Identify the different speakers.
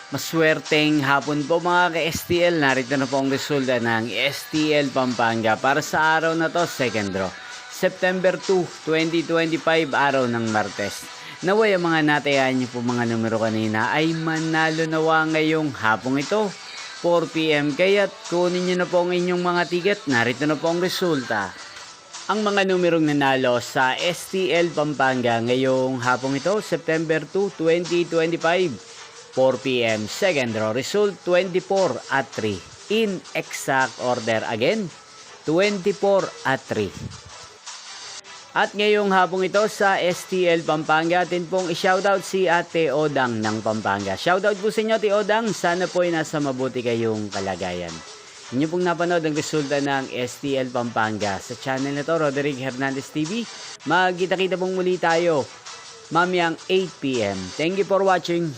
Speaker 1: Maswerteng hapon po mga ka-STL. Narito na po ang resulta ng STL Pampanga para sa araw na to, second draw. September 2, 2025, araw ng Martes. Naway ang mga natayaan niyo po mga numero kanina ay manalo nawa ngayong hapong ito, 4 PM. Kaya't kunin niyo na po ang inyong mga ticket. Narito na po ang resulta. Ang mga numerong nanalo sa STL Pampanga ngayong hapong ito, September 2, 2025. 4 PM, second draw, result 24 at 3. In exact order again, 24 at 3. At ngayong hapong ito sa STL Pampanga, atin pong i-shoutout si Ate Odang ng Pampanga. Shoutout po sa inyo, Ate Odang. Sana po ay nasa mabuti kayong kalagayan. Inyo pong napanood ang resulta ng STL Pampanga sa channel na to, Roderick Hernandez TV. Magkita-kita pong muli tayo mamayang 8 PM. Thank you for watching.